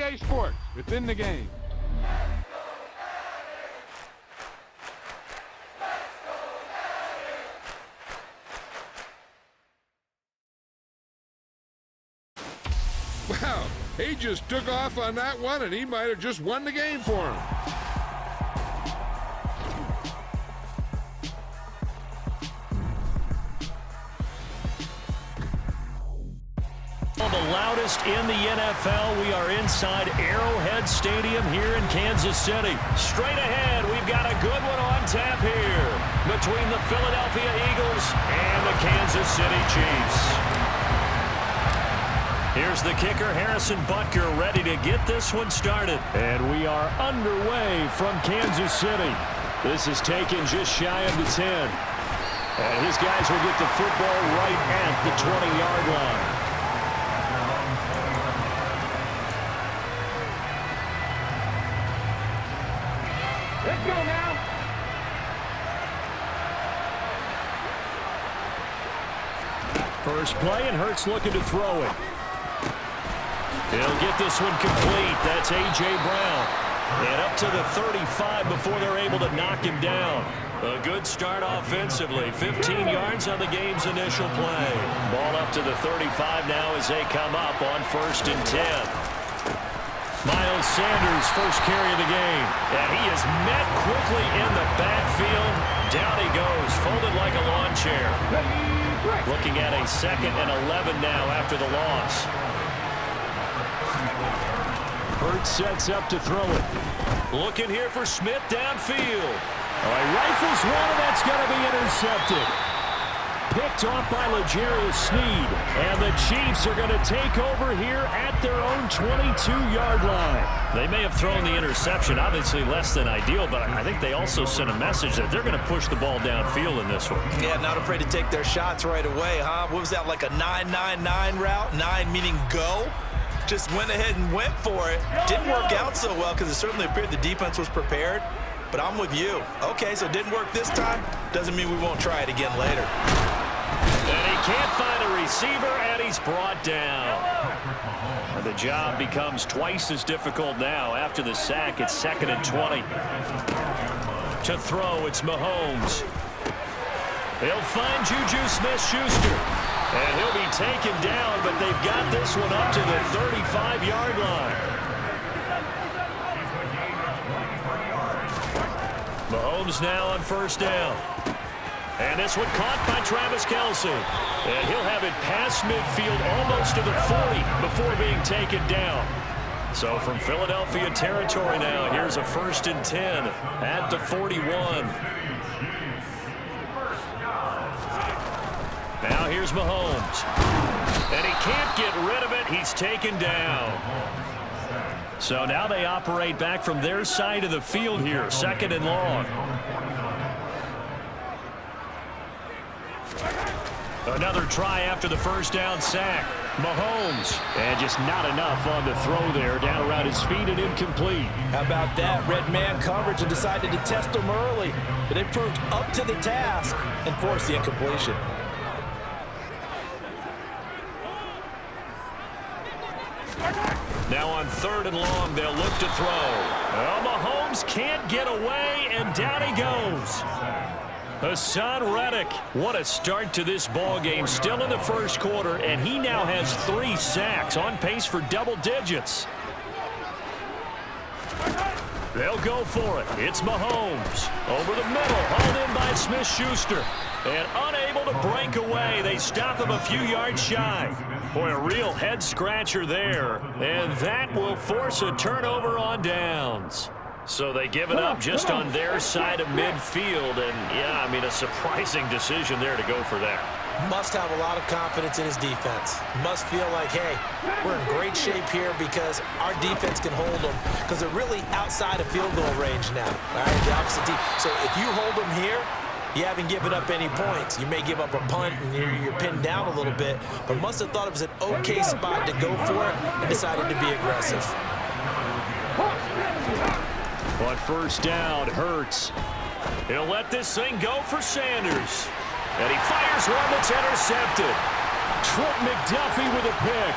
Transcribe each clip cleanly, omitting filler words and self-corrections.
EA Sports. It's in the game. Wow, he just took off on that one, and he might have just won the game for him. The loudest in the NFL. We are inside Arrowhead Stadium here in Kansas City. Straight ahead, we've got a good one on tap here between the Philadelphia Eagles and the Kansas City Chiefs. Here's the kicker, Harrison Butker, ready to get this one started. And we are underway from Kansas City. This is taken just shy of the 10. And his guys will get the football right at the 20-yard line. Let's go now. First play, and Hurts looking to throw it. He'll get this one complete. That's A.J. Brown. And up to the 35 before they're able to knock him down. A good start offensively. 15 yards on the game's initial play. Ball up to the 35 now as they come up on 1st and 10. Miles Sanders, first carry of the game. And he is met quickly in the backfield. Down he goes, folded like a lawn chair. Looking at a 2nd and 11 now after the loss. Hurts sets up to throw it. Looking here for Smith downfield. All right, rifles one, and that's going to be intercepted. Picked off by L'Jarius Sneed. And the Chiefs are going to take over here at their own 22-yard line. They may have thrown the interception, obviously less than ideal, but I think they also sent a message that they're going to push the ball downfield in this one. Yeah, not afraid to take their shots right away, huh? What was that, like a 9-9-9 route? 9 meaning go? Just went ahead and went for it. Didn't work out so well because it certainly appeared the defense was prepared. But I'm with you. Okay, so it didn't work this time. Doesn't mean we won't try it again later. And he can't find a receiver, and he's brought down. And the job becomes twice as difficult now. After the sack, it's 2nd and 20. To throw, it's Mahomes. He'll find Juju Smith-Schuster. And he'll be taken down, but they've got this one up to the 35-yard line. Mahomes now on 1st down. And this one caught by Travis Kelce. And he'll have it past midfield almost to the 40 before being taken down. So from Philadelphia territory now, here's a 1st and 10 at the 41. Now here's Mahomes. And he can't get rid of it. He's taken down. So now they operate back from their side of the field here, 2nd and long. Another try after the 1st down sack. Mahomes. And just not enough on the throw there. Down around his feet and incomplete. How about that? Red man coverage and decided to test him early. But it proved up to the task and forced the incompletion. Now on 3rd and long, they'll look to throw. Well, Mahomes can't get away, and down he goes. Hassan Reddick, what a start to this ball game. Still in the 1st quarter, and he now has 3 sacks, on pace for double digits. They'll go for it. It's Mahomes. Over the middle, hauled in by Smith-Schuster. And unable to break away, they stop him a few yards shy. Boy, a real head-scratcher there. And that will force a turnover on downs. So they give it up just on their side of midfield. And, yeah, I mean, a surprising decision there to go for that. Must have a lot of confidence in his defense. Must feel like, hey, we're in great shape here because our defense can hold them because they're really outside of field goal range now. All right, the opposite team. So if you hold them here, you haven't given up any points. You may give up a punt and you're pinned down a little bit, but must have thought it was an okay spot to go for it and decided to be aggressive. On 1st down, Hurts. He'll let this thing go for Sanders. And he fires one that's intercepted. Trent McDuffie with a pick.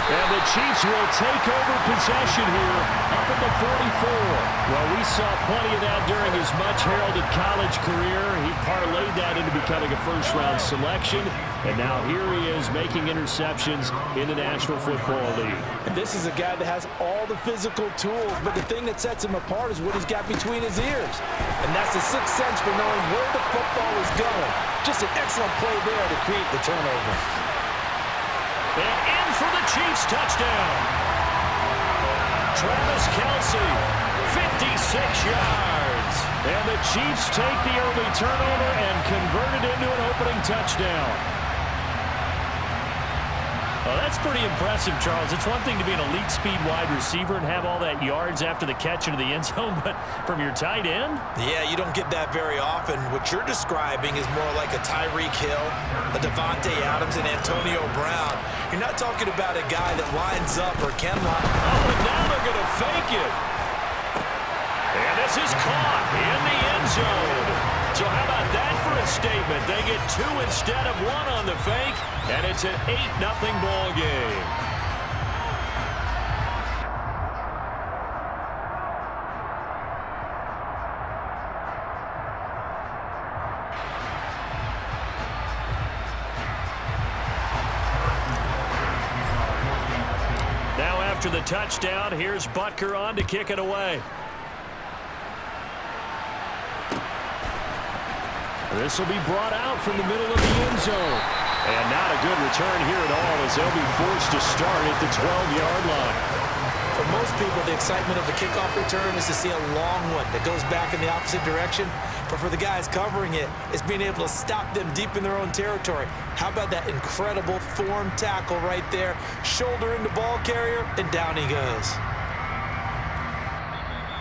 And the Chiefs will take over possession here up at the 44. Well, we saw plenty of that during his much-heralded college career. He parlayed that into becoming a first-round selection. And now here he is making interceptions in the National Football League. And this is a guy that has all the physical tools, but the thing that sets him apart is what he's got between his ears. And that's the sixth sense for knowing where the football is going. Just an excellent play there to create the turnover. And in for the Chiefs touchdown. Travis Kelce, 56 yards. And the Chiefs take the early turnover and convert it into an opening touchdown. Well, that's pretty impressive, Charles. It's one thing to be an elite speed wide receiver and have all that yards after the catch into the end zone, but from your tight end? Yeah, you don't get that very often. What you're describing is more like a Tyreek Hill, a Devontae Adams, and Antonio Brown. You're not talking about a guy that lines up or can line up. Oh, and now they're going to fake it. And this is caught in the end zone. So how about that for a statement? They get 2 instead of 1 on the fake, and it's an 8-0 ball game. Now after the touchdown, here's Butker on to kick it away. This will be brought out from the middle of the end zone. And not a good return here at all as they'll be forced to start at the 12-yard line. For most people, the excitement of the kickoff return is to see a long one that goes back in the opposite direction. But for the guys covering it, it's being able to stop them deep in their own territory. How about that incredible form tackle right there? Shoulder into ball carrier, and down he goes.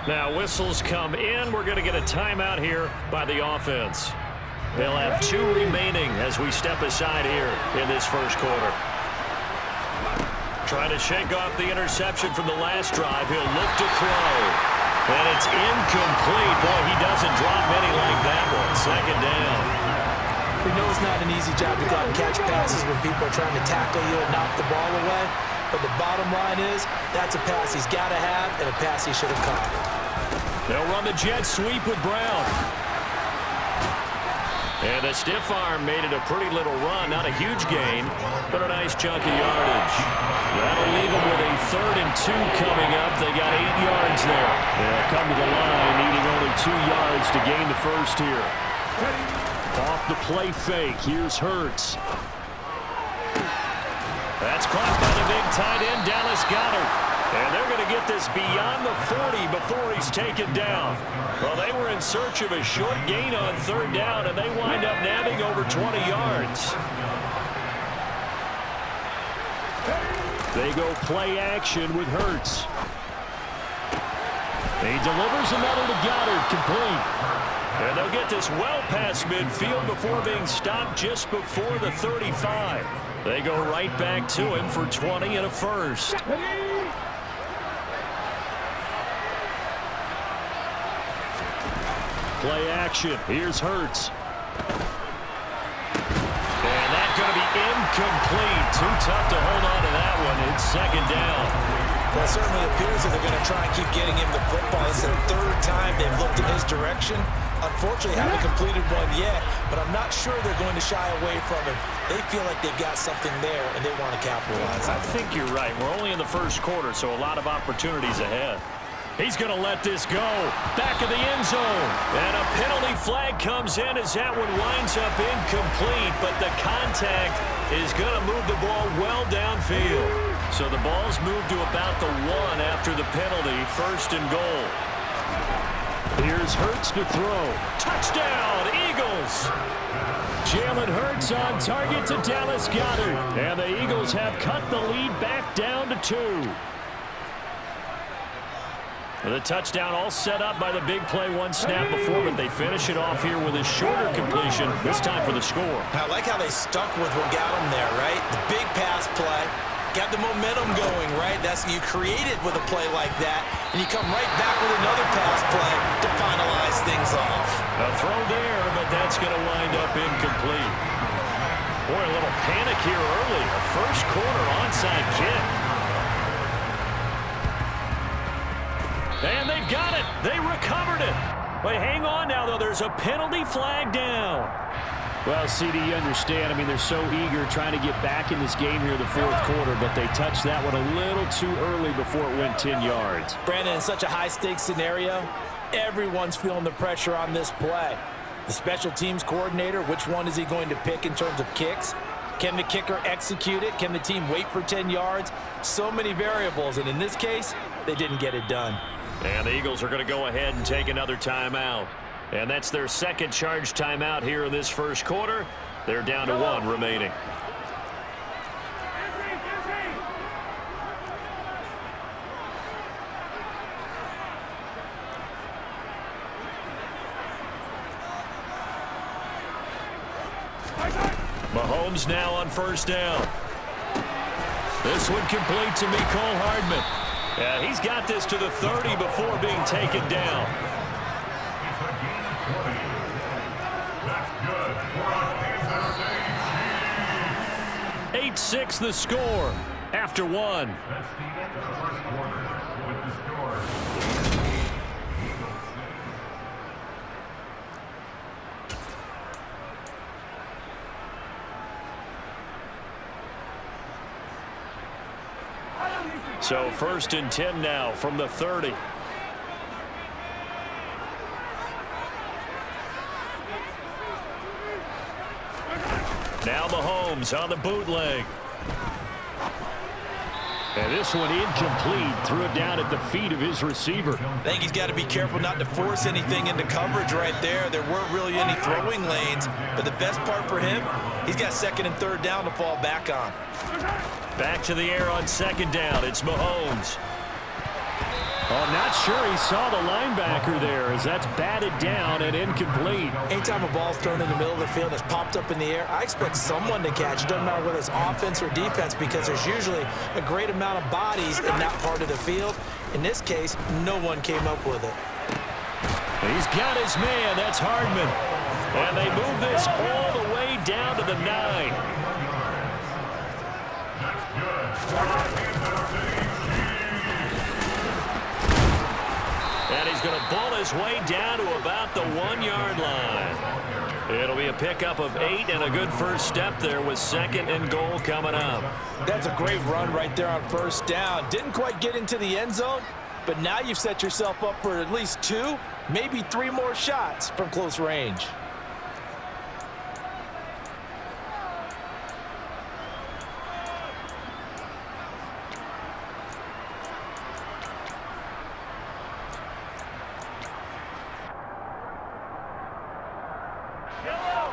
Now whistles come in. We're going to get a timeout here by the offense. They'll have 2 remaining as we step aside here in this first quarter. Trying to shake off the interception from the last drive. He'll look to throw. And it's incomplete. Boy, he doesn't drop many like that one. Second down. We know it's not an easy job to go out and catch passes when people are trying to tackle you and knock the ball away. But the bottom line is, that's a pass he's got to have and a pass he should have caught. They'll run the jet sweep with Brown. And the stiff arm made it a pretty little run. Not a huge gain, but a nice chunk of yardage. That'll leave them with a 3rd and 2 coming up. They got 8 yards there. They'll come to the line needing only 2 yards to gain the first here. Off the play fake. Here's Hurts. That's caught by the big tight end, Dallas Goedert. And they're going to get this beyond the 40 before he's taken down. Well, they were in search of a short gain on 3rd down, and they wind up nabbing over 20 yards. They go play action with Hurts. He delivers another to Goedert, complete. And they'll get this well past midfield before being stopped just before the 35. They go right back to him for 20 and a first. Play action. Here's Hurts. And that's going to be incomplete. Too tough to hold on to that one. It's second down. Well, it certainly appears that they're going to try and keep getting him the football. This is the 3rd time they've looked in his direction. Unfortunately, haven't completed one yet, but I'm not sure they're going to shy away from him. They feel like they've got something there, and they want to capitalize. I think you're right. We're only in the first quarter, so a lot of opportunities ahead. He's going to let this go. Back of the end zone. And a penalty flag comes in as that one winds up incomplete, but the contact is going to move the ball well downfield. So the ball's moved to about the 1 after the penalty, 1st and goal. Here's Hurts to throw. Touchdown, Eagles! Jalen Hurts on target to Dallas Goedert. And the Eagles have cut the lead back down to 2. The touchdown all set up by the big play 1 snap before, but they finish it off here with a shorter completion, this time for the score. I like how they stuck with what got them there, right? The big pass play, got the momentum going, right? That's you create it with a play like that, and you come right back with another pass play to finalize things off. A throw there, but that's going to wind up incomplete. Boy, a little panic here early. A first quarter onside kick. And they've got it. They recovered it. Wait, hang on now, though. There's a penalty flag down. Well, CD, you understand. I mean, they're so eager trying to get back in this game here in the fourth quarter, but they touched that one a little too early before it went 10 yards. Brandon, in such a high-stakes scenario, everyone's feeling the pressure on this play. The special teams coordinator, which one is he going to pick in terms of kicks? Can the kicker execute it? Can the team wait for 10 yards? So many variables, and in this case, they didn't get it done. And the Eagles are going to go ahead and take another timeout. And that's their second charge timeout here in this first quarter. They're down to one remaining. Mahomes now on first down. This one complete to Mecole Hardman. Yeah, he's got this to the 30 before being taken down. 8-6 the score after one. So 1st and 10 now from the 30. Now Mahomes on the bootleg. And this one incomplete. Threw it down at the feet of his receiver. I think he's got to be careful not to force anything into coverage right there. There weren't really any throwing lanes, but the best part for him, he's got 2nd and 3rd down to fall back on. Back to the air on 2nd down. It's Mahomes. Oh, not sure he saw the linebacker there as that's batted down and incomplete. Anytime a ball's thrown in the middle of the field and it's popped up in the air, I expect someone to catch. It doesn't matter whether it's offense or defense because there's usually a great amount of bodies in that part of the field. In this case, no one came up with it. He's got his man. That's Hardman. And they move this all the way down to the 9. And he's going to ball his way down to about the 1-yard line. It'll be a pickup of 8 and a good first step there with 2nd and goal coming up. That's a great run right there on 1st down. Didn't quite get into the end zone, but now you've set yourself up for at least 2, maybe 3 more shots from close range.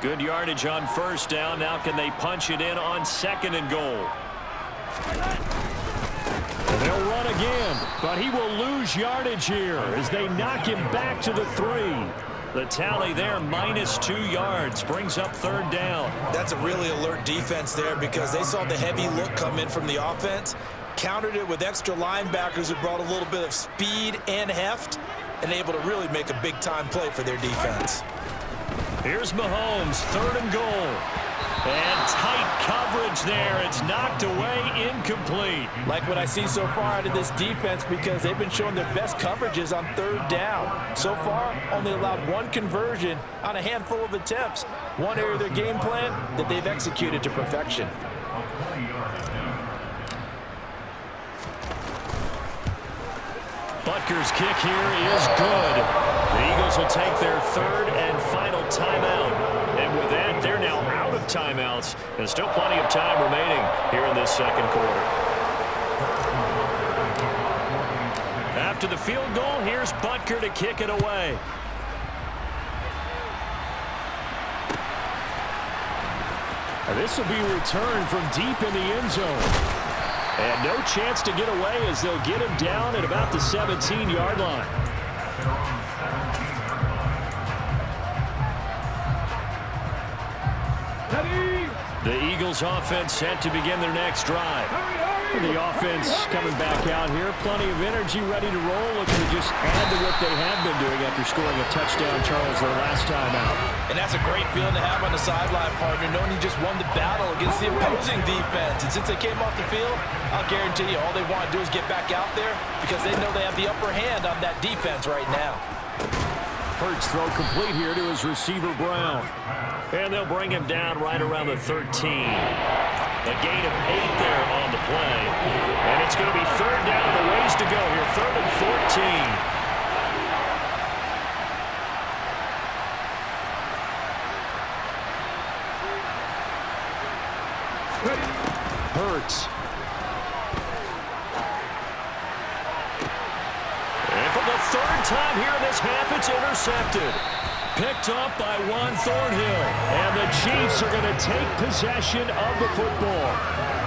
Good yardage on 1st down. Now can they punch it in on 2nd and goal? They'll run again, but he will lose yardage here as they knock him back to the 3. The tally there, -2 yards, brings up 3rd down. That's a really alert defense there because they saw the heavy look come in from the offense, countered it with extra linebackers who brought a little bit of speed and heft, and able to really make a big-time play for their defense. Here's Mahomes, 3rd and goal. And tight coverage there. It's knocked away, incomplete. Like what I see so far out of this defense because they've been showing their best coverages on 3rd down. So far, only allowed 1 conversion on a handful of attempts. One area of their game plan that they've executed to perfection. Butker's kick here is good. The Eagles will take their 3rd and final timeout. And with that, they're now out of timeouts. And still plenty of time remaining here in this 2nd quarter. After the field goal, here's Butker to kick it away. This will be returned from deep in the end zone. And no chance to get away as they'll get him down at about the 17-yard line. The Eagles offense set to begin their next drive. The offense coming back out here. Plenty of energy, ready to roll. Looking to just add to what they have been doing after scoring a touchdown, Charles, their last time out. And that's a great feeling to have on the sideline, partner, knowing you just won the battle against the opposing defense. And since they came off the field, I'll guarantee you all they want to do is get back out there because they know they have the upper hand on that defense right now. Hurts throw complete here to his receiver, Brown. And they'll bring him down right around the 13. A gain of 8 there on the play. And it's going to be third down and a ways to go here. 3rd and 14. Hurts. And for the 3rd time here in this half, it's intercepted. Picked up by Juan Thornhill. And the Chiefs are going to take possession of the football.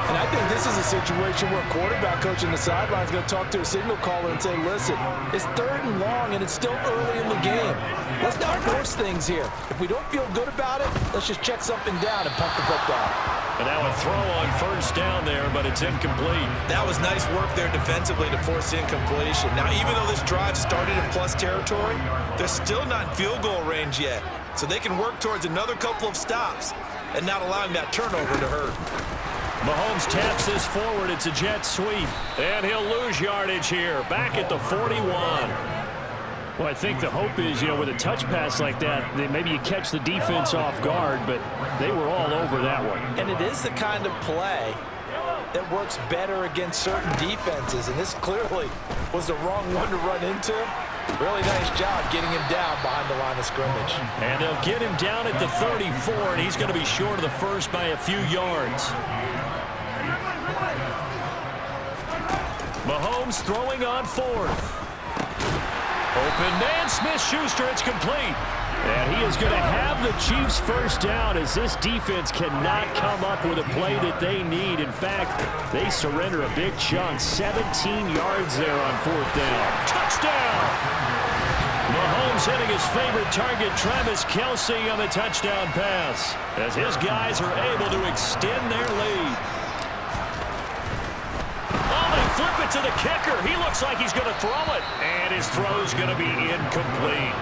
And I think this is a situation where a quarterback coach in the sideline is going to talk to a signal caller and say, listen, it's 3rd and long and it's still early in the game. Let's not force things here. If we don't feel good about it, let's just check something down and pump the football. And now a throw on 1st down there, but it's incomplete. That was nice work there defensively to force the incompletion. Now, even though this drive started in plus territory, they're still not in field goal range yet. So they can work towards another couple of stops and not allowing that turnover to hurt. Mahomes taps this forward. It's a jet sweep. And he'll lose yardage here. Back at the 41. Well, I think the hope is, with a touch pass like that, maybe you catch the defense off guard, but they were all over that one. And it is the kind of play that works better against certain defenses, and this clearly was the wrong one to run into. Really nice job getting him down behind the line of scrimmage. And they'll get him down at the 34, and he's going to be short of the first by a few yards. Mahomes throwing on 4th. Open man, Smith-Schuster, it's complete. And he is going to have the Chiefs' first down as this defense cannot come up with a play that they need. In fact, they surrender a big chunk, 17 yards there on 4th down. Touchdown! Mahomes hitting his favorite target, Travis Kelce, on the touchdown pass, as his guys are able to extend their lead. Flip it to the kicker. He looks like he's going to throw it. And his throw's going to be incomplete.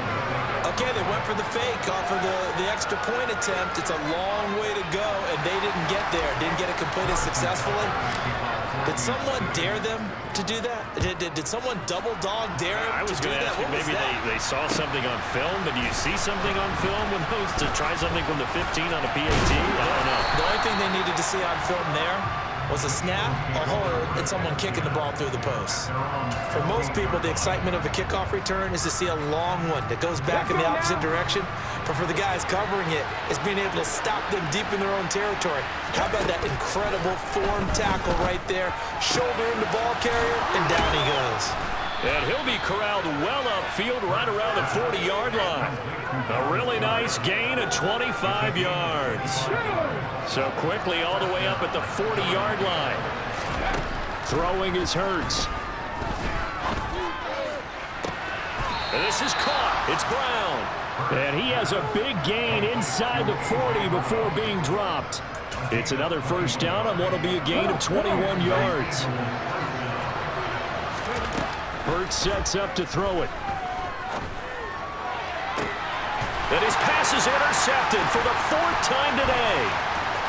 Okay, they went for the fake off of the extra point attempt. It's a long way to go, and they didn't get there. Didn't get it completed successfully. Did someone dare them to do that? Did someone double dog dare them I was going to ask you, maybe they saw something on film, but do you see something on film when those to try something from the 15 on a PAT? I don't know. The only thing they needed to see on film there was a snap, a hold, and someone kicking the ball through the post. For most people, the excitement of a kickoff return is to see a long one that goes back in the opposite direction. But for the guys covering it, it's being able to stop them deep in their own territory. How about that incredible form tackle right there? Shoulder in the ball carrier, and down he goes. And he'll be corralled well upfield right around the 40-yard line. A really nice gain of 25 yards. So quickly all the way up at the 40-yard line. Throwing is Hurts. And this is caught. It's Brown. And he has a big gain inside the 40 before being dropped. It's another first down on what will be a gain of 21 yards. Hurts sets up to throw it. And his pass is intercepted for the 4th time today.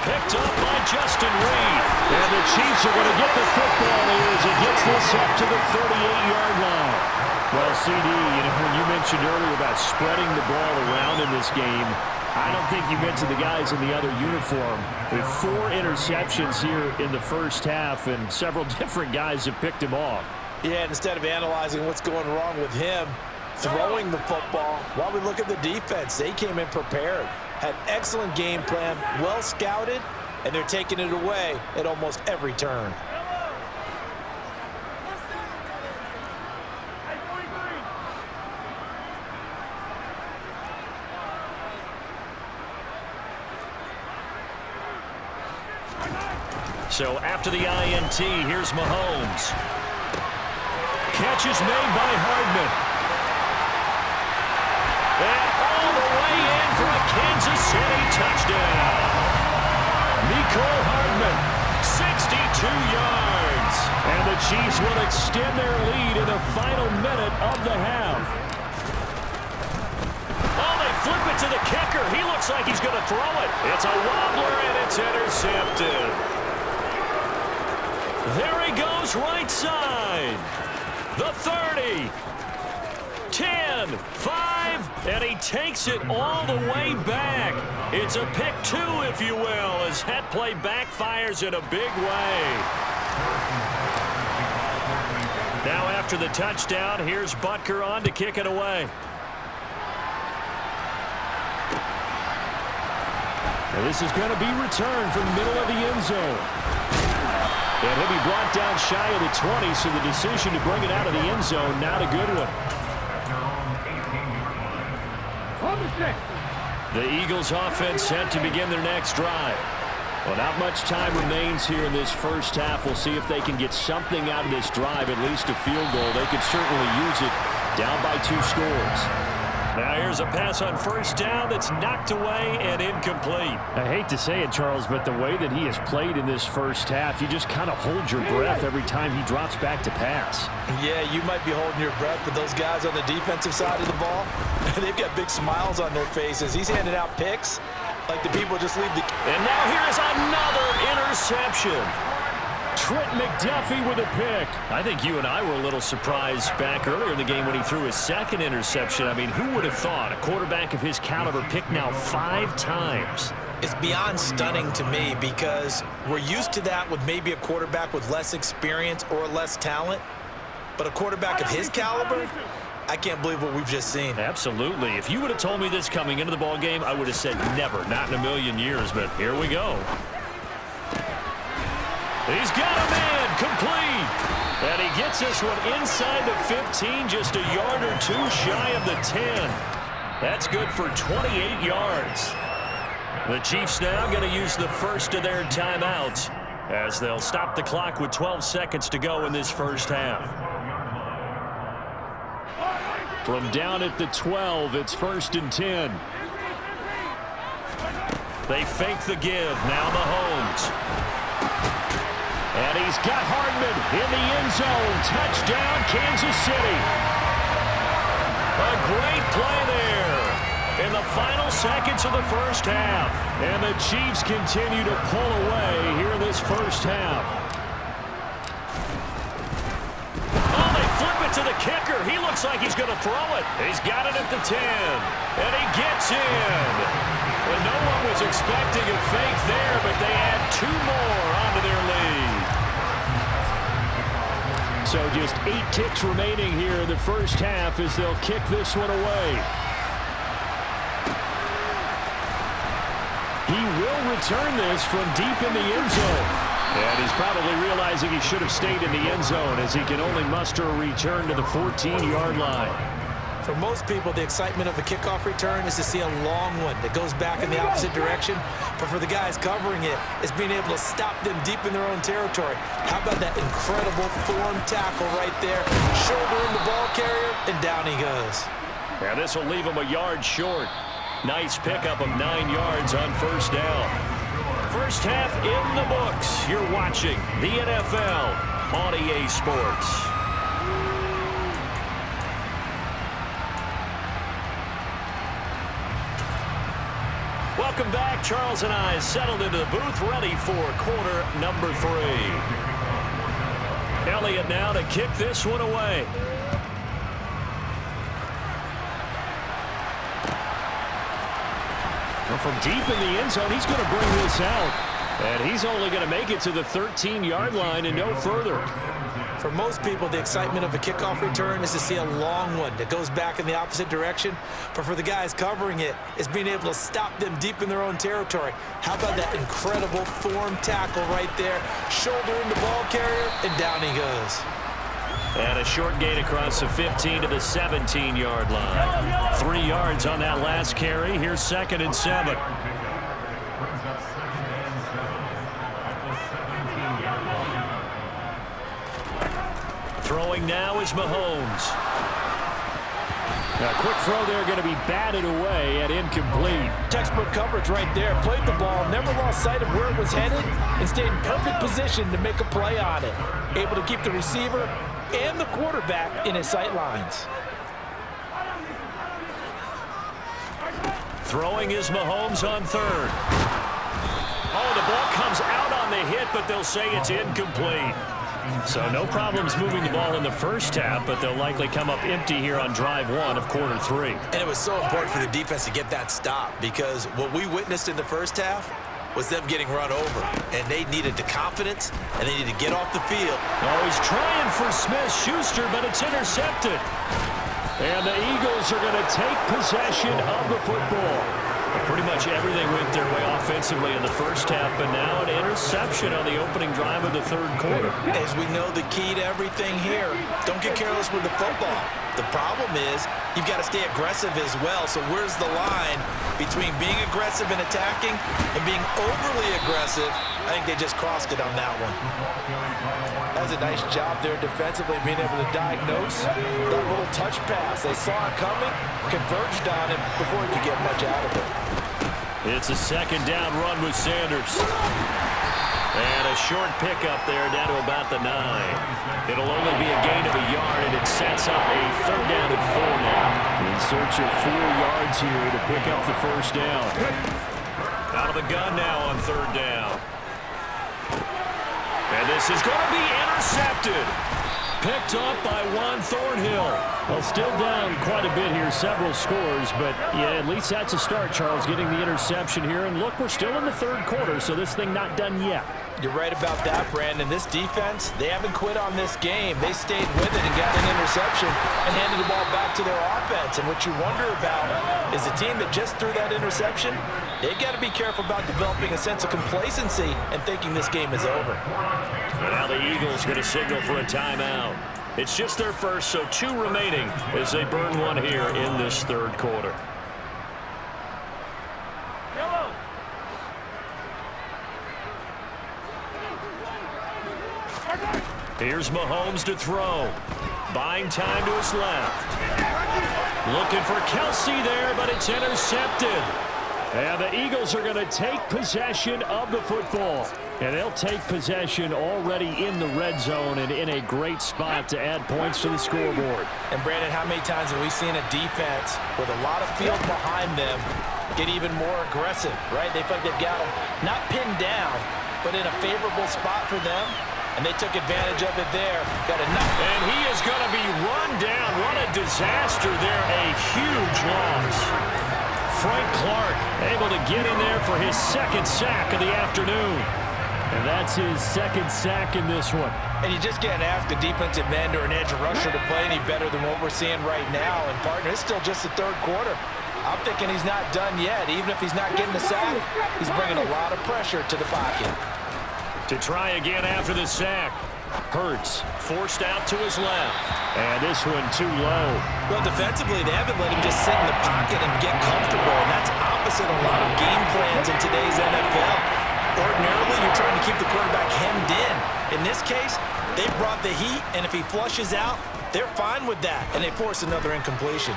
Picked up by Justin Reed. And the Chiefs are going to get the football here as he gets this up to the 38-yard line. Well, CD, when you mentioned earlier about spreading the ball around in this game, I don't think you mentioned the guys in the other uniform. With 4 interceptions here in the first half, and several different guys have picked him off. Yeah, instead of analyzing what's going wrong with him throwing the football, while we look at the defense, they came in prepared, had excellent game plan, well scouted, and they're taking it away at almost every turn. So after the INT, here's Mahomes. Catch is made by Hardman. And all the way in for a Kansas City touchdown. Mecole Hardman, 62 yards. And the Chiefs will extend their lead in the final minute of the half. Oh, they flip it to the kicker. He looks like he's going to throw it. It's a wobbler, and it's intercepted. There he goes right side. The 30. 10, 5, and he takes it all the way back. It's a pick 2, if you will, as that play backfires in a big way. Now after the touchdown, here's Butker on to kick it away. Now this is going to be returned from the middle of the end zone. And he'll be brought down shy of the 20, so the decision to bring it out of the end zone, not a good one. The Eagles offense set to begin their next drive. Well, not much time remains here in this first half. We'll see if they can get something out of this drive, at least a field goal. They could certainly use it down by 2 scores. Now here's a pass on first down that's knocked away and incomplete. I hate to say it, Charles, but the way that he has played in this first half, you just kind of hold your breath every time he drops back to pass. Yeah, you might be holding your breath, but those guys on the defensive side of the ball, they've got big smiles on their faces. He's handing out picks like the people just leave the... And now here's another interception. Trent McDuffie with a pick. I think you and I were a little surprised back earlier in the game when he threw his second interception. I mean, who would have thought a quarterback of his caliber picked now 5 times? It's beyond stunning to me because we're used to that with maybe a quarterback with less experience or less talent. But a quarterback of his caliber, I can't believe what we've just seen. Absolutely. If you would have told me this coming into the ball game, I would have said never, not in a million years. But here we go. He's got a man complete. And he gets this one inside the 15, just a yard or 2 shy of the 10. That's good for 28 yards. The Chiefs now going to use the first of their timeouts as they'll stop the clock with 12 seconds to go in this first half. From down at the 12, it's 1st and 10. They fake the give. Now Mahomes. And he's got Hardman in the end zone. Touchdown, Kansas City. A great play there in the final seconds of the first half. And the Chiefs continue to pull away here in this first half. Oh, they flip it to the kicker. He looks like he's going to throw it. He's got it at the 10. And he gets in. Well, no one was expecting a fake there, but they add 2 more onto their lead. So just 8 ticks remaining here in the first half as they'll kick this one away. He will return this from deep in the end zone. And he's probably realizing he should have stayed in the end zone as he can only muster a return to the 14-yard line. For most people, the excitement of a kickoff return is to see a long one that goes back in the opposite direction. But for the guys covering it, it's being able to stop them deep in their own territory. How about that incredible form tackle right there? Shoulder in the ball carrier, and down he goes. Yeah, this will leave him a yard short. Nice pickup of 9 yards on first down. First half in the books. You're watching the NFL on EA Sports. Welcome back. Charles and I settled into the booth, ready for quarter number 3. Elliott now to kick this one away. Well, from deep in the end zone, he's going to bring this out. And he's only going to make it to the 13-yard line and no further. For most people, the excitement of a kickoff return is to see a long one that goes back in the opposite direction. But for the guys covering it, it's being able to stop them deep in their own territory. How about that incredible form tackle right there? Shoulder in the ball carrier, and down he goes. And a short gain across the 15 to the 17-yard line. 3 yards on that last carry. Here's 2nd and 7. Throwing now is Mahomes. A quick throw there going to be batted away and incomplete. Textbook coverage right there. Played the ball, never lost sight of where it was headed, and stayed in perfect position to make a play on it. Able to keep the receiver and the quarterback in his sight lines. Throwing is Mahomes on third. Oh, the ball comes out on the hit, but they'll say it's incomplete. So no problems moving the ball in the first half, but they'll likely come up empty here on drive one of quarter three. And it was so important for the defense to get that stop, because what we witnessed in the first half was them getting run over, and they needed the confidence, and they needed to get off the field. Oh, he's trying for Smith-Schuster, but it's intercepted. And the Eagles are going to take possession of the football. Pretty much everything went their way offensively in the first half, but now an interception on the opening drive of the third quarter. As we know, the key to everything here, don't get careless with the football. The problem is you've got to stay aggressive as well. So where's the line between being aggressive and attacking and being overly aggressive? I think they just crossed it on that one. That was a nice job there defensively, being able to diagnose that little touch pass. They saw it coming, converged on him before he could get much out of it. It's a second down run with Sanders. And a short pickup there down to about the 9. It'll only be a gain of a yard, and it sets up a third down and 4 now. In search of 4 yards here to pick up the first down. Out of the gun now on third down. And this is going to be intercepted. Picked up by Juan Thornhill. Well, still down quite a bit here, several scores, but yeah, at least that's a start, Charles, getting the interception here. And look, we're still in the third quarter, so this thing not done yet. You're right about that, Brandon. This defense, they haven't quit on this game. They stayed with it and got an interception and handed the ball back to their offense. And what you wonder about is the team that just threw that interception, they've got to be careful about developing a sense of complacency and thinking this game is over. And now the Eagles going to signal for a timeout. It's just their first, so 2 remaining as they burn one here in this third quarter. Here's Mahomes to throw. Buying time to his left. Looking for Kelsey there, but it's intercepted. And the Eagles are going to take possession of the football. And they'll take possession already in the red zone and in a great spot to add points to the scoreboard. And, Brandon, how many times have we seen a defense with a lot of field behind them get even more aggressive, right? They feel like they've got them not pinned down, but in a favorable spot for them. And they took advantage of it there. Got enough. And he is going to be run down. What a disaster there. A huge loss. Frank Clark able to get in there for his second sack of the afternoon. And that's his second sack in this one. And you just can't ask a defensive end or an edge rusher to play any better than what we're seeing right now. And, partner, it's still just the third quarter. I'm thinking he's not done yet. Even if he's not getting the sack, he's bringing a lot of pressure to the pocket. To try again after the sack. Hurts forced out to his left. And this one too low. Well, defensively, they haven't let him just sit in the pocket and get comfortable. And that's opposite a lot of game plans in today's NFL. Ordinarily, you're trying to keep the quarterback hemmed in. In this case, they brought the heat, and if he flushes out, they're fine with that, and they force another incompletion.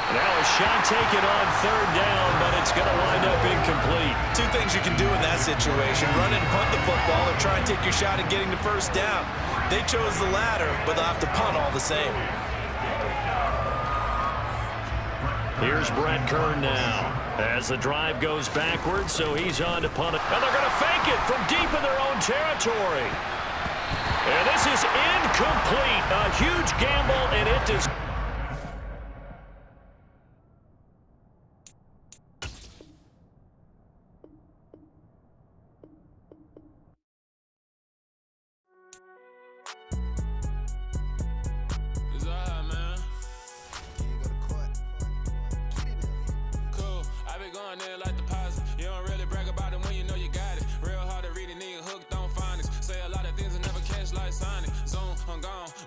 Now a shot taken on third down, but it's going to wind up incomplete. 2 things you can do in that situation: run and punt the football, or try and take your shot at getting the first down. They chose the latter, but they'll have to punt all the same. Here's Brett Kern now as the drive goes backwards, so he's on to punt it. And they're going to fake it from deep in their own territory. And this is incomplete. A huge gamble, and it does.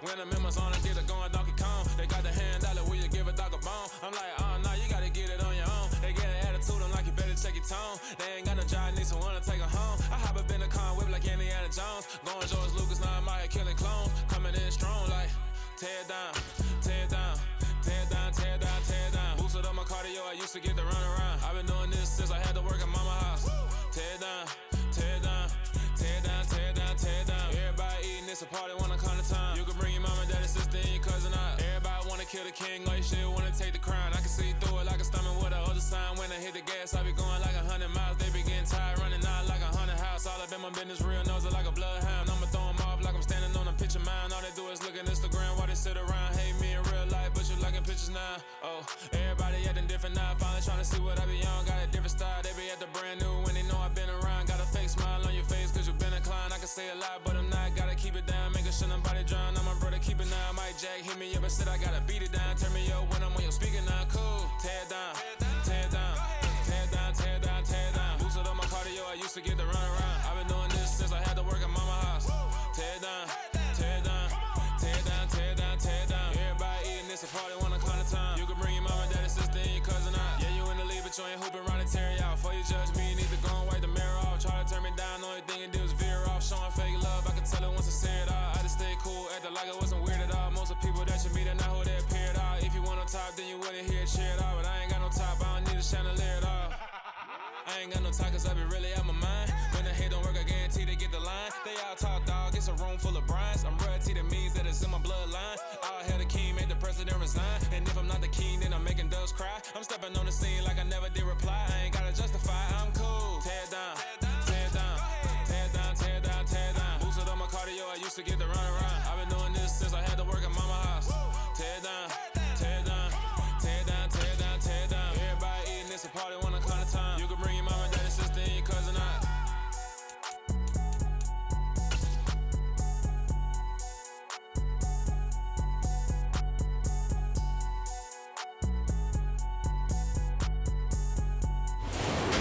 When the members on it, get it going Donkey Kong. They got the hand dollar, will you give a dog a bone? I'm like, oh no, you gotta get it on your own. They get an attitude, I'm like, you better check your tone. They ain't got no job, need someone to take her home. I hop up in the car, whip like Indiana Jones. Going George Lucas, now I'm out here killing clones. Coming in strong like, tear it down, tear it down, tear my business real, knows it like a bloodhound. I'ma throw 'em off like I'm standing on a picture mound. All they do is look at Instagram while they sit around. Hate me in real life, but you liking pictures now. Oh, everybody acting different now. Finally trying to see what I be on. Got a different style, they be at the brand new when they know I've been around. Got a fake smile on your face cause you been inclined. I can say a lot, but I'm not. Gotta keep it down, making sure nobody drown. I'm my brother, keep it now. Mike Jack hit me up and said I gotta beat it down. Turn me up when I'm on your speaker now. Cool, tear it down, tear it down, tear it down, tear it down, tear it down. Boosted up my cardio, I used to get the run around. I've been doing this since I had to work at mama house. Tear it down, tear it down, tear it down, tear it down, tear it down. Everybody eating this, a party, wanna climb the time. You can bring your mama, daddy, sister, and your cousin out. Yeah, you in the league, but you ain't hooping around and tear it out. Before you judge me, you need to go and wipe the mirror off. Try to turn me down, only thing you do is veer off. Showing fake love, I can tell it once I see it all. I just stay cool, acting like it wasn't weird at all. Most of the people that you meet are not who they appear at all. If you want on top, then you wouldn't hear it cheer at all. But I ain't got no top, I don't need a chandelier at all. I ain't got no time cause I be really out my mind. When the hate don't work, I guarantee they get the line. They all talk dog, it's a room full of brines. I'm royalty, that means that it's in my bloodline. All hail the king, made the president resign. And if I'm not the king, then I'm making doves cry. I'm stepping on the scene like I never did reply. I ain't gotta justify, I'm cool. Tear it down, tear it down, tear it down, tear it down, tear it down. Boosted on my cardio, I used to get the run around. I've been doing this since I had to work at mama house. Tear it down, tear it down, tear it down, tear it down, tear it down. Everybody eating this, a party, wanna climb the time. You can bring your mama, daddy, sister, and your cousin out.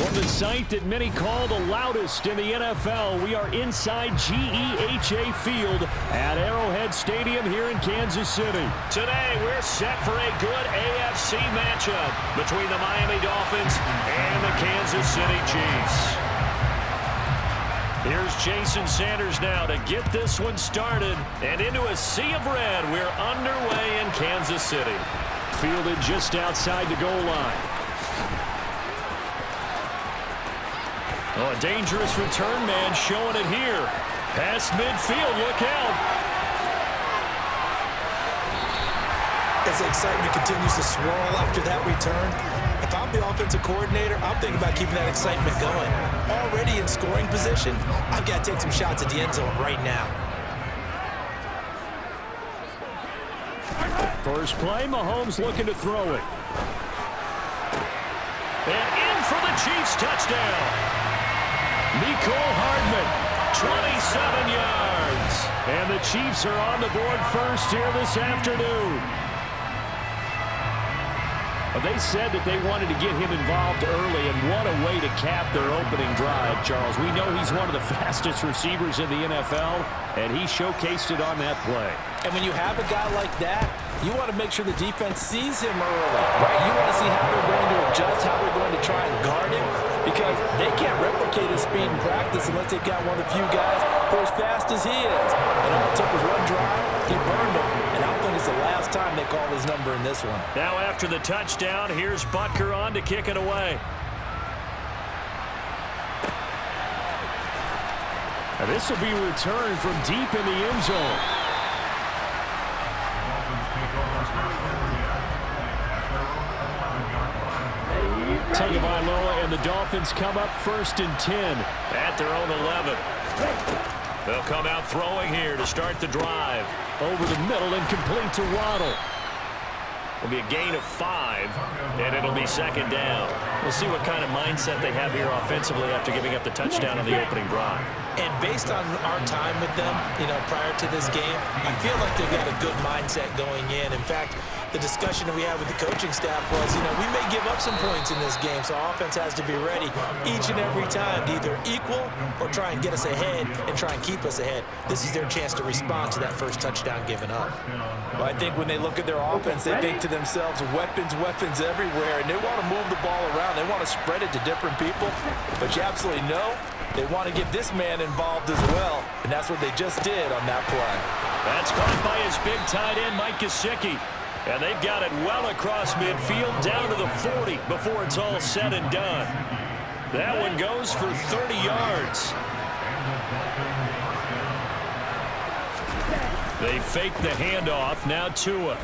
From the site that many call the loudest in the NFL, we are inside GEHA Field at Arrowhead Stadium here in Kansas City. Today, we're set for a good AFC matchup between the Miami Dolphins and the Kansas City Chiefs. Here's Jason Sanders now to get this one started. And into a sea of red, we're underway in Kansas City. Fielded just outside the goal line. Oh, a dangerous return man showing it here. Past midfield, look out. As the excitement continues to swirl after that return, if I'm the offensive coordinator, I'm thinking about keeping that excitement going. Already in scoring position, I've got to take some shots at the end zone right now. First play, Mahomes looking to throw it. And in for the Chiefs touchdown. Mecole Hardman, 27 yards. And the Chiefs are on the board first here this afternoon. They said that they wanted to get him involved early, and what a way to cap their opening drive, Charles. We know he's one of the fastest receivers in the NFL, and he showcased it on that play. And when you have a guy like that, you want to make sure the defense sees him early, right? You want to see how they're going to adjust, how they're going to try and guard him, because they can't replicate his speed in practice unless they've got one of the few guys who are as fast as he is. And all it took was one drive, he burned him, and I don't think it's the last time they call his number in this one. Now after the touchdown, here's Butker on to kick it away. And this will be returned from deep in the end zone. Tagovailoa and the Dolphins come up 1st and 10 at their own 11. They'll come out throwing here to start the drive. Over the middle and complete to Waddle. It'll be a gain of 5, and it'll be 2nd down. We'll see what kind of mindset they have here offensively after giving up the touchdown on the opening drive. And based on our time with them, prior to this game, I feel like they've got a good mindset going in. In fact, the discussion that we had with the coaching staff was, we may give up some points in this game, so our offense has to be ready each and every time to either equal or try and get us ahead and try and keep us ahead. This is their chance to respond to that first touchdown given up. Well, I think when they look at their offense, they think to themselves, weapons everywhere, and they want to move the ball around. They want to spread it to different people, but you absolutely know they want to get this man involved as well, and that's what they just did on that play. That's caught by his big tight end, Mike Gesicki. And they've got it well across midfield down to the 40 before it's all said and done. That one goes for 30 yards. They fake the handoff. Now Tua.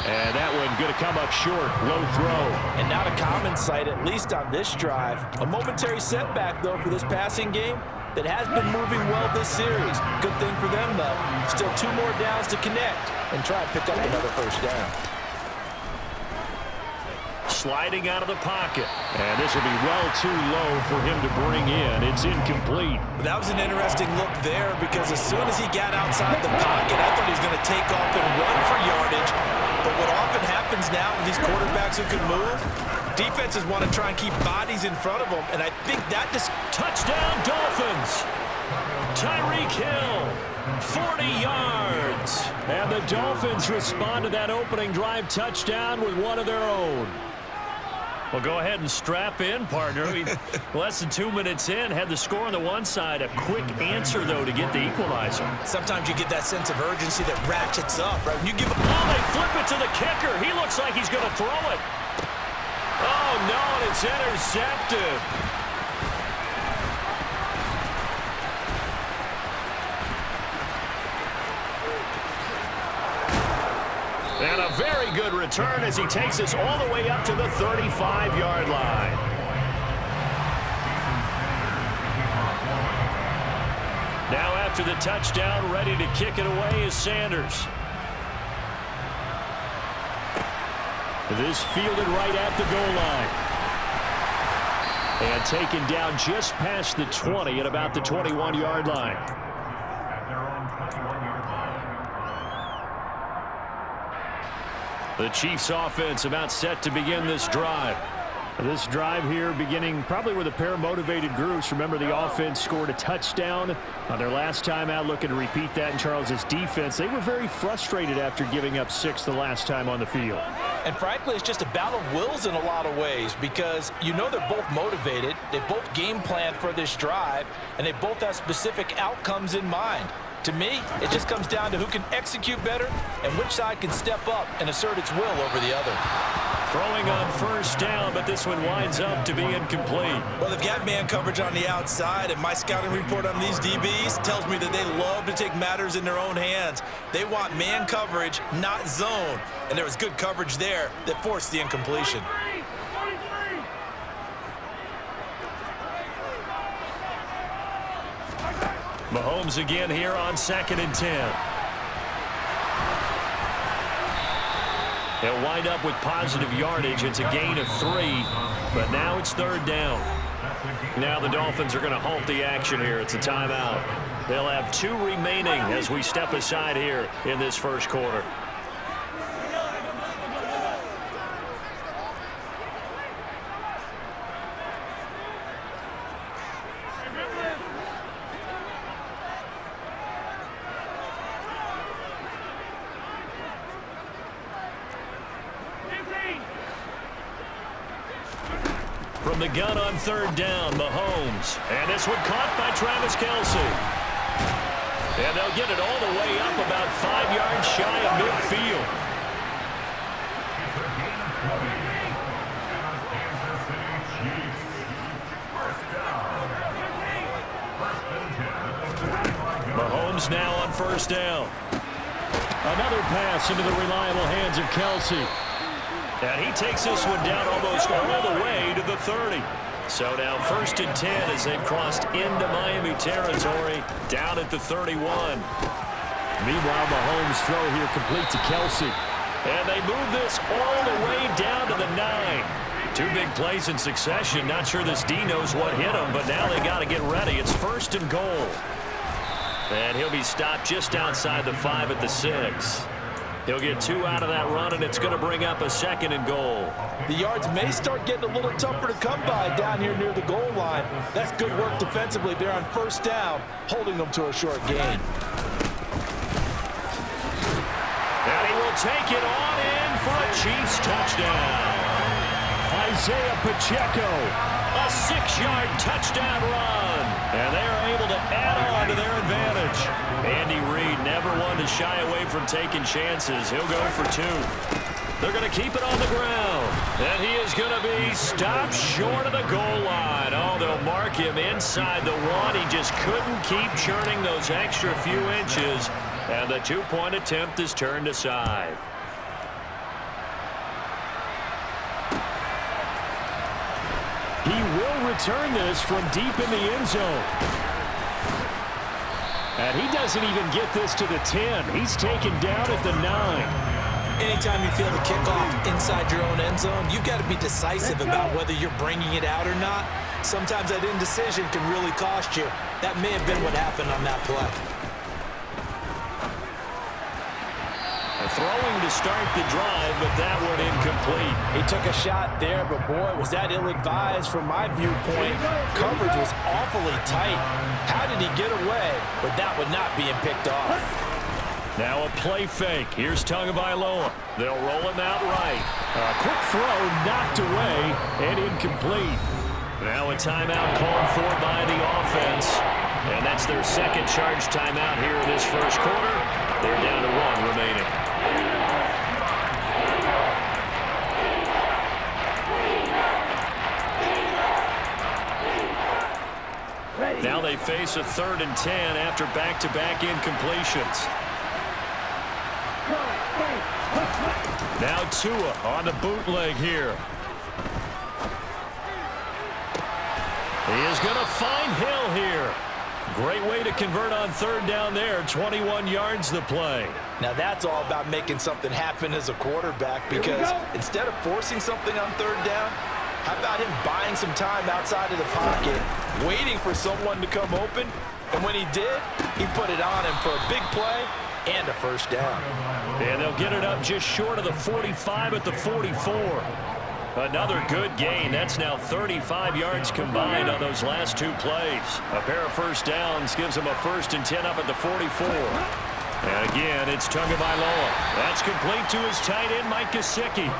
And that one going to come up short. Low throw. And not a common sight, at least on this drive. A momentary setback, though, for this passing game that has been moving well this series. Good thing for them, though. Still 2 more downs to connect and try and pick up another first down. Sliding out of the pocket. And this will be well too low for him to bring in. It's incomplete. That was an interesting look there because as soon as he got outside the pocket, I thought he was going to take off and run for yardage. But what often happens now with these quarterbacks who can move, defenses want to try and keep bodies in front of them, and I think that just... Touchdown, Dolphins! Tyreek Hill, 40 yards. And the Dolphins respond to that opening drive touchdown with one of their own. Well, go ahead and strap in, partner. Less than 2 minutes in, had the score on the one side. A quick answer, though, to get the equalizer. Sometimes you get that sense of urgency that ratchets up, right? When you give... Oh, they flip it to the kicker. He looks like he's going to throw it. Oh, no, and it's intercepted. And a very good return as he takes us all the way up to the 35-yard line. Now after the touchdown, ready to kick it away is Sanders. This fielded right at the goal line. And taken down just past the 20 at about the 21-yard line. The Chiefs offense about set to begin this drive. This drive here beginning probably with a pair of motivated groups. Remember, the offense scored a touchdown on their last time out, looking to repeat that in Charles's defense. They were very frustrated after giving up 6 the last time on the field. And frankly, it's just a battle of wills in a lot of ways because you know they're both motivated, they both game planned for this drive, and they both have specific outcomes in mind. To me, it just comes down to who can execute better and which side can step up and assert its will over the other. Throwing on first down, but this one winds up to be incomplete. Well, they've got man coverage on the outside, and my scouting report on these DBs tells me that they love to take matters in their own hands. They want man coverage, not zone. And there was good coverage there that forced the incompletion. Mahomes again here on 2nd and 10. They'll wind up with positive yardage. It's a gain of 3, but now it's 3rd down. Now the Dolphins are going to halt the action here. It's a timeout. They'll have 2 remaining as we step aside here in this first quarter. From the gun on 3rd down, Mahomes. And this one caught by Travis Kelce. And they'll get it all the way up about 5 yards shy of midfield. Mahomes now on 1st down. Another pass into the reliable hands of Kelce. And he takes this one down almost all the way to the 30. So now 1st and 10 as they've crossed into Miami territory, down at the 31. Meanwhile, Mahomes' throw here complete to Kelce. And they move this all the way down to the 9. 2 big plays in succession. Not sure this D knows what hit him, but now they got to get ready. It's 1st and goal. And he'll be stopped just outside the 5 at the 6. He'll get 2 out of that run, and it's going to bring up a 2nd and goal. The yards may start getting a little tougher to come by down here near the goal line. That's good work defensively there on 1st down, holding them to a short gain. And he will take it on in for a Chiefs touchdown. Isaiah Pacheco, a 6-yard touchdown run. And they are able to add on to their advantage. Andy Reid never one to shy away from taking chances. He'll go for 2. They're going to keep it on the ground. And he is going to be stopped short of the goal line. Oh, they'll mark him inside the 1. He just couldn't keep churning those extra few inches. And the 2-point attempt is turned aside. He will return this from deep in the end zone. And he doesn't even get this to the 10. He's taken down at the 9. Anytime you feel the kickoff inside your own end zone, you've got to be decisive about whether you're bringing it out or not. Sometimes that indecision can really cost you. That may have been what happened on that play. Throwing to start the drive, but that one incomplete. He took a shot there, but boy, was that ill-advised from my viewpoint. Coverage was awfully tight. How did he get away with that one not being picked off? Now a play fake. Here's Tagovailoa. They'll roll him out right. A quick throw knocked away and incomplete. Now a timeout called for by the offense. And that's their second charge timeout here in this first quarter. They're down to 1 remaining. Now they face a 3rd and 10 after back-to-back incompletions. Now Tua on the bootleg here. He is going to find Hill here. Great way to convert on 3rd down there. 21 yards the play. Now that's all about making something happen as a quarterback, because instead of forcing something on 3rd down, how about him buying some time outside of the pocket, waiting for someone to come open, and when he did, he put it on him for a big play and a first down. And they'll get it up just short of the 45 at the 44. Another good gain. That's now 35 yards combined on those last 2 plays. A pair of first downs gives them a 1st and 10 up at the 44. And again, it's Tagovailoa. That's complete to his tight end, Mike Gesicki.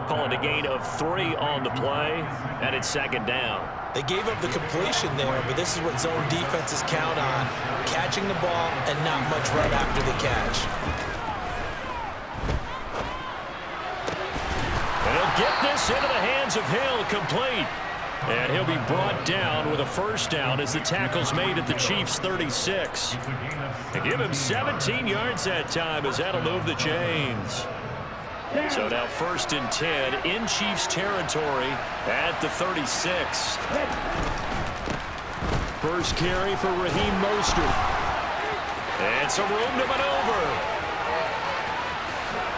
Calling a gain of 3 on the play, and it's 2nd down. They gave up the completion there, but this is what zone defenses count on. Catching the ball and not much right after the catch. And he'll get this into the hands of Hill, complete. And he'll be brought down with a first down as the tackle's made at the Chiefs' 36. And give him 17 yards that time as that'll move the chains. So now 1st and 10 in Chiefs territory at the 36. First carry for Raheem Mostert. And some room to maneuver.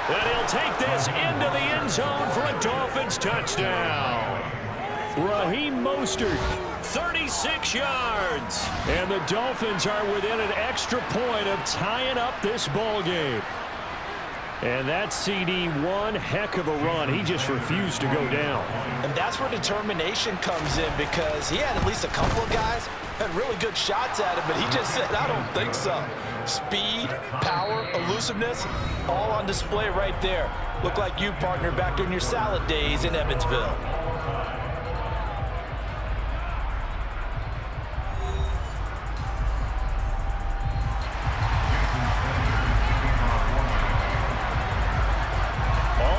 And he'll take this into the end zone for a Dolphins touchdown. Raheem Mostert. 36 yards. And the Dolphins are within an extra point of tying up this ball game. And that CD, one heck of a run. He just refused to go down. And that's where determination comes in, because he had at least a couple of guys had really good shots at him, but he just said, I don't think so. Speed, power, elusiveness, all on display right there. Look like you, partner, back during your salad days in Evansville.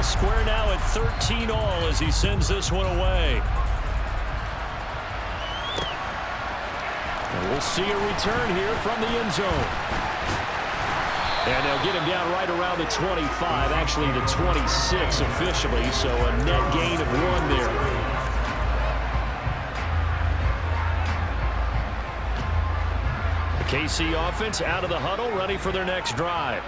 Square now at 13 all as he sends this one away. And we'll see a return here from the end zone. And they'll get him down right around the 25, actually the 26 officially, so a net gain of 1 there. The KC offense out of the huddle, ready for their next drive.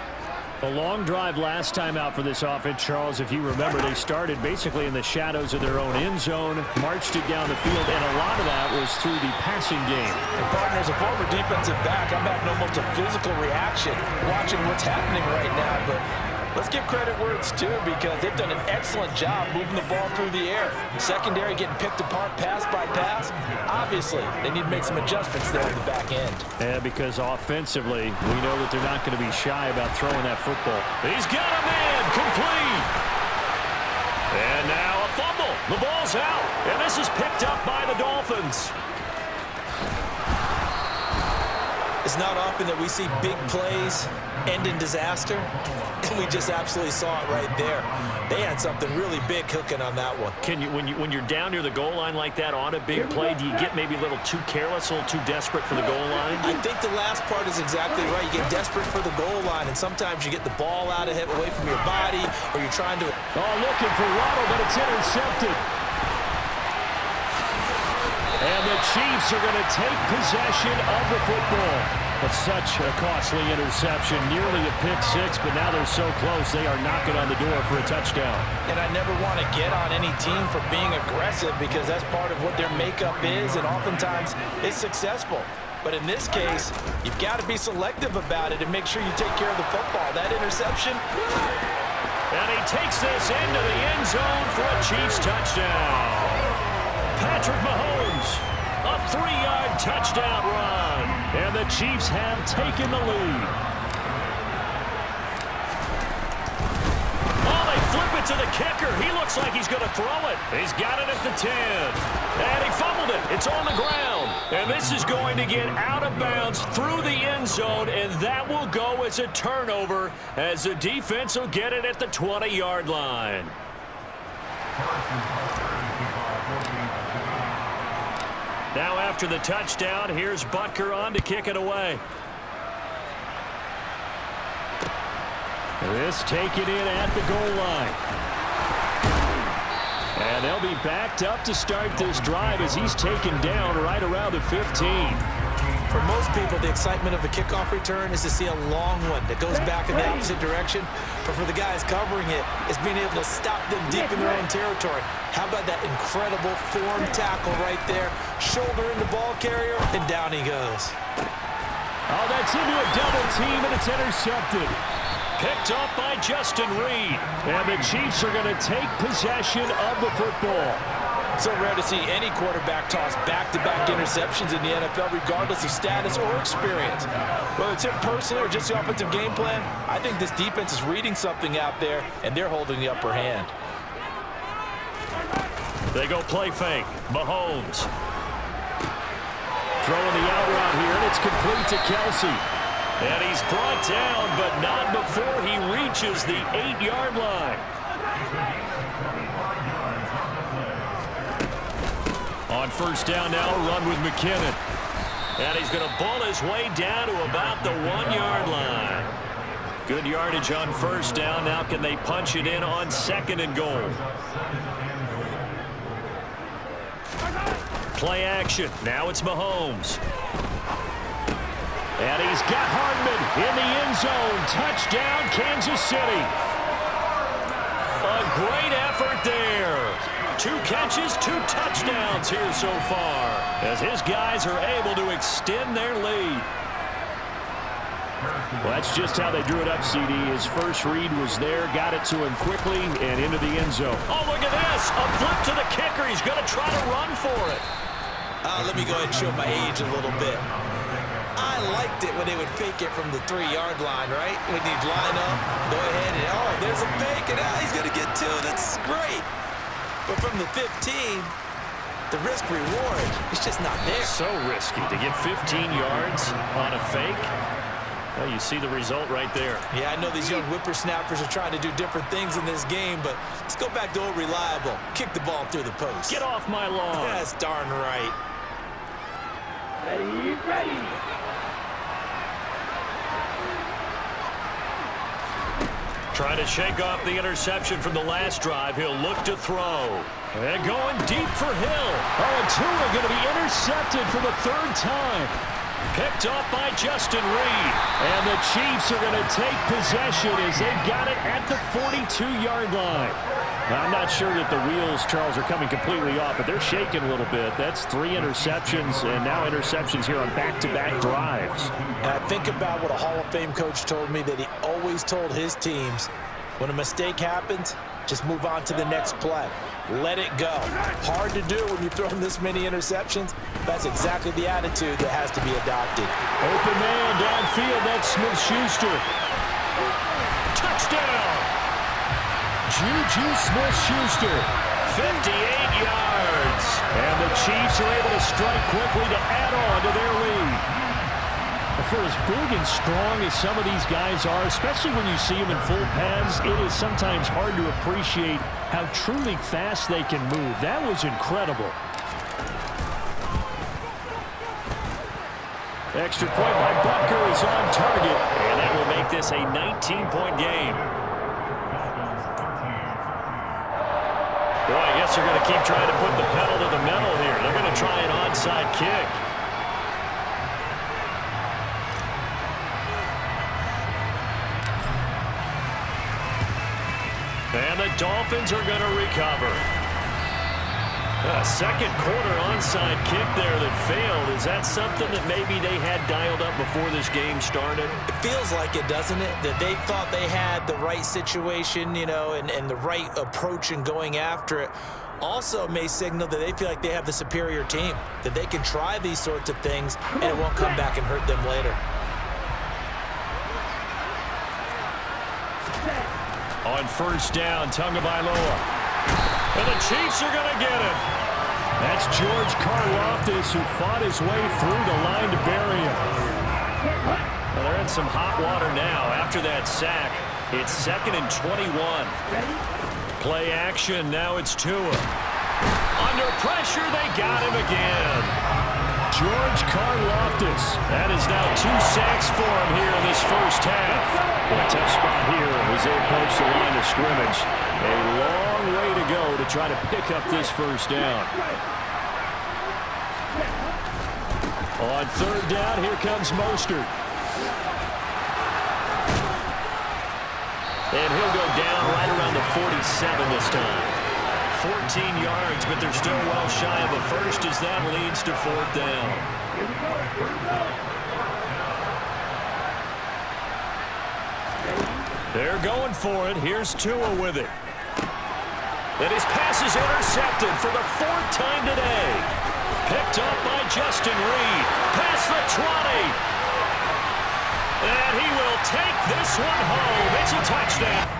A long drive last time out for this offense, Charles. If you remember, they started basically in the shadows of their own end zone, marched it down the field, and a lot of that was through the passing game. And partners, a former defensive back, I'm having almost a physical reaction watching what's happening right now. But let's give credit where it's due, because they've done an excellent job moving the ball through the air. Secondary getting picked apart pass by pass. Obviously, they need to make some adjustments there in the back end. Yeah, because offensively, we know that they're not going to be shy about throwing that football. He's got a man, complete. And now a fumble. The ball's out, and this is picked up by the Dolphins. It's not often that we see big plays end in disaster, and we just absolutely saw it right there. They had something really big cooking on that one. Can you, when you're down near the goal line like that on a big play, do you get maybe a little too careless, a little too desperate for the goal line? I think the last part is exactly right. You get desperate for the goal line, and sometimes you get the ball out of it, away from your body, or you're trying to... Oh, looking for Waddle, but it's intercepted. the Chiefs are going to take possession of the football. But such a costly interception, nearly a pick six, but now they're so close they are knocking on the door for a touchdown. And I never want to get on any team for being aggressive because that's part of what their makeup is, and oftentimes it's successful. But in this case, you've got to be selective about it and make sure you take care of the football. That interception. And he takes this into the end zone for a Chiefs touchdown. Patrick Mahomes, a 3-yard touchdown run. And the Chiefs have taken the lead. Oh, they flip it to the kicker. He looks like he's going to throw it. He's got it at the 10. And he fumbled it. It's on the ground. And this is going to get out of bounds through the end zone, and that will go as a turnover as the defense will get it at the 20-yard line. Now after the touchdown, here's Butker on to kick it away. This taken in at the goal line. And they'll be backed up to start this drive as he's taken down right around the 15. For most people, the excitement of a kickoff return is to see a long one that goes back in the opposite direction. But for the guys covering it, it's being able to stop them deep in their own territory. How about that incredible form tackle right there? Shoulder in the ball carrier, and down he goes. Oh, that's into a double team, and it's intercepted. Picked up by Justin Reed. And the Chiefs are going to take possession of the football. So rare to see any quarterback toss back-to-back interceptions in the NFL, regardless of status or experience. Whether it's him personally or just the offensive game plan, I think this defense is reading something out there, and they're holding the upper hand. They go play fake. Mahomes. Throwing the out route here, and it's complete to Kelsey. And he's brought down, but not before he reaches the 8-yard line. On first down now, a run with McKinnon. And he's going to ball his way down to about the 1-yard line. Good yardage on first down. Now can they punch it in on second and goal? Play action. Now it's Mahomes. And he's got Hardman in the end zone. Touchdown, Kansas City. A great effort there. 2 catches, 2 touchdowns here so far, as his guys are able to extend their lead. Well, that's just how they drew it up, CD. His first read was there, got it to him quickly, and into the end zone. Oh, look at this. A flip to the kicker. He's going to try to run for it. Let me go ahead and show my age a little bit. I liked it when they would fake it from the 3-yard line, right? When you'd line up, go ahead, and oh, there's a fake, and he's going to get 2. That's great. But from the 15, the risk-reward is just not there. So risky to get 15 yards on a fake. Well, you see the result right there. Yeah, I know these young whippersnappers are trying to do different things in this game, but let's go back to old reliable. Kick the ball through the post. Get off my lawn. That's darn right. Ready, ready. Trying to shake off the interception from the last drive. He'll look to throw. And going deep for Hill. Oh, and Tua going to be intercepted for the 3rd time. Picked up by Justin Reed. And the Chiefs are going to take possession as they've got it at the 42-yard line. Now, I'm not sure that the wheels, Charles, are coming completely off, but they're shaking a little bit. That's 3 interceptions, and now interceptions here on back-to-back drives. And I think about what a Hall of Fame coach told me, that he always told his teams, when a mistake happens, just move on to the next play. Let it go. Hard to do when you throw this many interceptions. That's exactly the attitude that has to be adopted. Open man downfield. That's Smith-Schuster. Touchdown! Juju Smith-Schuster. 58 yards. And the Chiefs are able to strike quickly to add on to their lead. For as big and strong as some of these guys are, especially when you see them in full pads, it is sometimes hard to appreciate how truly fast they can move. That was incredible. Extra point by Butker is on target. And that will make this a 19-point game. Boy, I guess they're going to keep trying to put the pedal to the metal here. They're going to going to try an onside kick. And the Dolphins are going to recover. A second quarter onside kick there that failed. Is that something that maybe they had dialed up before this game started? It feels like it, doesn't it? That they thought they had the right situation, you know, and the right approach in going after it. Also may signal that they feel like they have the superior team, that they can try these sorts of things and it won't come back and hurt them later. On first down, Tagovailoa. And the Chiefs are going to get him. That's George Karlaftis, who fought his way through the line to bury him. Well, they're in some hot water now after that sack. It's 2nd and 21. Play action, now it's Tua. Under pressure, they got him again. George Karlaftis. That is now 2 sacks for him here in this first half. A tough spot here as they approach the line of scrimmage. A long way to go to try to pick up this first down. On third down, here comes Mostert. And he'll go down right around the 47 this time. 14 yards, but they're still well shy of a first as that leads to 4th down. They're going for it. Here's Tua with it. And his pass is intercepted for the 4th time today. Picked up by Justin Reed. Past the 20. And he will take this one home. It's a touchdown.